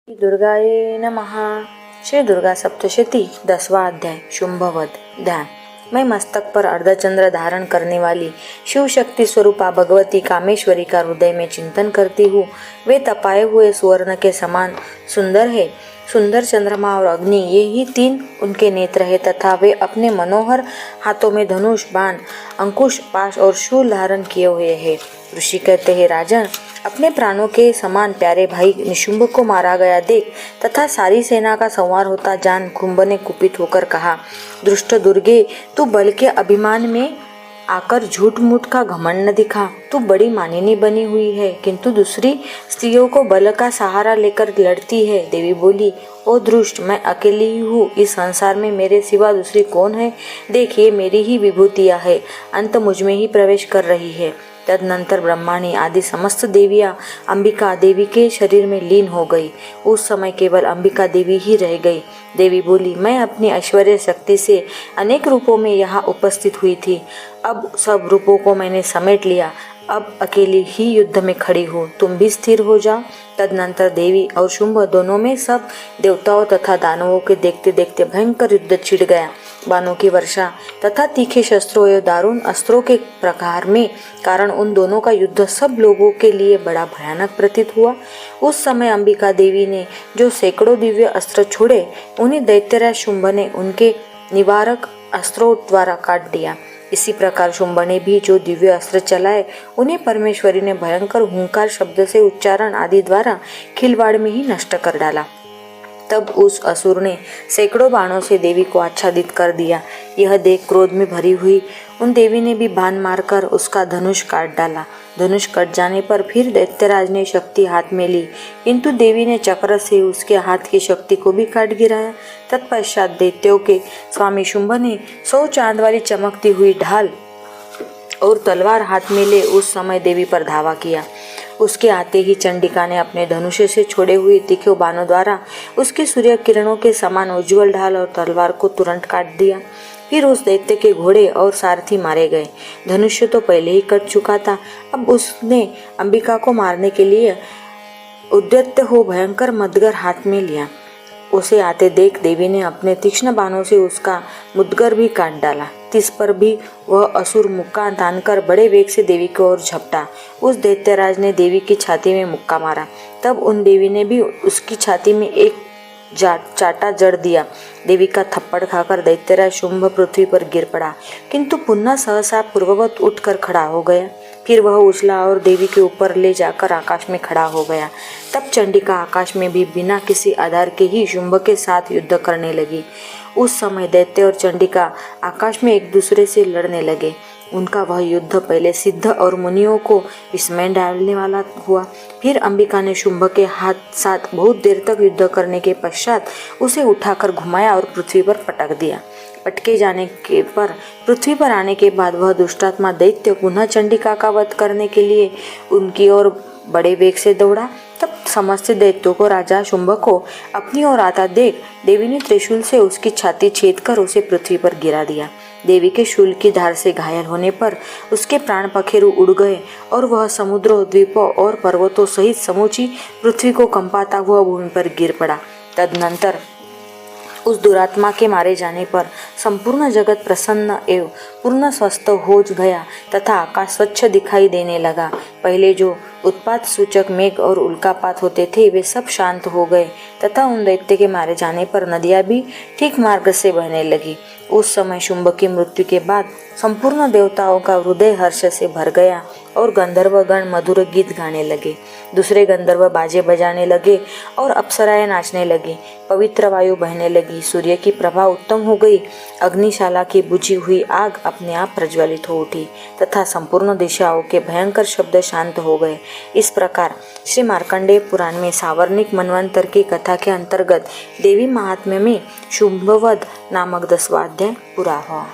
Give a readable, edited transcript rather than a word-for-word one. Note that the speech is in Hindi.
श्री दुर्गाये नमः। श्री दुर्गा सप्तशती 10वां अध्याय शुंभवध। ध्यान। मैं मस्तक पर अर्धचंद्र धारण करने वाली शिव शक्ति स्वरूपा भगवती कामेश्वरी का हृदय में चिंतन करती हूँ। वे तपाए हुए स्वर्ण के समान सुंदर है। सुंदर चंद्रमा और अग्नि, ये ही तीन उनके नेत्र है तथा वे अपने मनोहर हाथों में धनुष, बाण, अंकुश, पाश और शूल धारण किए हुए हैं। ऋषि कहते हैं, राजन, अपने प्राणों के समान प्यारे भाई निशुंभ को मारा गया देख तथा सारी सेना का संहार होता जान कुंभ ने कुपित होकर कहा, दुष्ट दुर्गे, तू बल के अभिमान में आकर झूठ मूठ का घमंड न दिखा। तू बड़ी मानिनी बनी हुई है, किंतु दूसरी स्त्रियों को बल का सहारा लेकर लड़ती है। देवी बोली, ओ दुष्ट, मैं अकेली ही हूँ। इस संसार में मेरे सिवा दूसरी कौन है? देखिए, मेरी ही विभूतियाँ है, अंत मुझ में ही प्रवेश कर रही है। तदनंतर ब्रह्माणी आदि समस्त देवियां अंबिका देवी के शरीर में लीन हो गई। उस समय केवल अंबिका देवी ही रह गई। देवी बोली, मैं अपनी ऐश्वर्य शक्ति से अनेक रूपों में यहाँ उपस्थित हुई थी। अब सब रूपों को मैंने समेट लिया। अब अकेली ही युद्ध में खड़ी हूँ, तुम भी स्थिर हो जाओ। तदनंतर देवी और शुंभ दोनों में सब देवताओं तथा दानवों के देखते देखते भयंकर युद्ध छिड़ गया। बाणों की वर्षा तथा तीखे शस्त्रों एवं दारुण अस्त्रों के प्रकार में कारण उन दोनों का युद्ध सब लोगों के लिए बड़ा भयानक प्रतीत हुआ। उस समय अंबिका देवी ने जो सैकड़ों दिव्य अस्त्र छोड़े, उन्हें दैत्यराज शुंभ ने उनके निवारक अस्त्रों द्वारा काट दिया। इसी प्रकार शुंभ ने भी जो दिव्य अस्त्र चलाए, उन्हें परमेश्वरी ने भयंकर हुंकार शब्द से उच्चारण आदि द्वारा खिलवाड़ में ही नष्ट कर डाला। तब उस असुर ने सैकड़ों बाणों से देवी को आच्छादित कर दिया। यह देख क्रोध में भरी हुई उन देवी ने भी बाण मारकर उसका धनुष काट डाला। धनुष कट जाने पर फिर दैत्यराज ने शक्ति हाथ में ली, किंतु देवी ने चक्र से उसके हाथ की शक्ति को भी काट गिराया। तत्पश्चात दैत्यों के स्वामी शुंभ ने 100 चांद वाली चमकती हुई ढाल और तलवार हाथ में ले उस समय देवी पर धावा किया। उसके आते ही चंडिका ने अपने धनुष से छोड़े हुए तीखे बाणों द्वारा उसके सूर्य किरणों के समान उज्जवल ढाल और तलवार को तुरंत काट दिया। फिर उस दैत्य के घोड़े और सारथी मारे गए। धनुष्य तो पहले ही कट चुका था। अब उसने अंबिका को मारने के लिए उद्यत हो भयंकर मदगर हाथ में लिया। उसे आते देख देवी ने अपने तीक्ष्ण बाणों से उसका मुदगर भी काट डाला। तिस पर भी वह असुर मुक्का तानकर बड़े वेग से देवी की ओर झपटा। उस दैत्यराज ने देवी की छाती में मुक्का मारा। तब उन देवी ने भी उसकी छाती में एक चाटा जड़ दिया। देवी का थप्पड़ खाकर दैत्यराज शुंभ पृथ्वी पर गिर पड़ा, किंतु पुनः सहसा पूर्ववत उठकर खड़ा हो गया। फिर वह उछला और देवी के ऊपर ले जाकर आकाश में खड़ा हो गया। तब चंडिका आकाश में भी बिना किसी आधार के ही शुंभ के साथ युद्ध करने लगी। उस समय दैत्य और चंडिका आकाश में एक दूसरे से लड़ने लगे। उनका वह युद्ध पहले सिद्ध और मुनियों को विस्मय डालने वाला हुआ। फिर अंबिका ने शुंभ के हाथ साथ बहुत देर तक युद्ध करने के पश्चात उसे उठाकर घुमाया और पृथ्वी पर पटक दिया। पटके जाने के पर पृथ्वी पर आने के बाद वह दुष्टात्मा दैत्य पुनः चंडिका का वध करने के लिए उनकी ओर बड़े वेग से दौड़ा। तब समस्त दैत्यों को राजा शुंभ को अपनी ओर आता देख देवी ने त्रिशूल से उसकी छाती छेद कर उसे पृथ्वी पर गिरा दिया। देवी के शूल की धार से घायल होने पर उसके प्राण पखेरु उड़ गए और वह समुद्रों, द्वीपों और पर्वतों सहित समूची पृथ्वी को कंपाता हुआ भूमि पर गिर पड़ा। तदनंतर उस दुरात्मा के मारे जाने पर संपूर्ण जगत प्रसन्न एवं पूर्ण स्वस्थ हो गया तथा आकाश स्वच्छ दिखाई देने लगा। पहले जो उत्पात सूचक मेघ और उल्कापात होते थे, वे सब शांत हो गए तथा उन दैत्य के मारे जाने पर नदियां भी ठीक मार्ग से बहने लगी। उस समय शुंभ की मृत्यु के बाद संपूर्ण देवताओं का हृदय हर्ष से भर गया और गंधर्वगण मधुर गीत गाने लगे। दूसरे गंधर्व बाजे बजाने लगे और अप्सराएं नाचने लगी। पवित्र वायु बहने लगी। सूर्य की प्रभा उत्तम हो गई। अग्निशाला की बुझी हुई आग अपने आप प्रज्वलित हो उठी तथा संपूर्ण दिशाओं के भयंकर शब्द शांत हो गए। इस प्रकार श्री मार्कंडेय पुराण में सावर्णिक मनवंतर की कथा के अंतर्गत देवी महात्म्य में शुंभवध नामक 10वां अध्याय पूरा हुआ।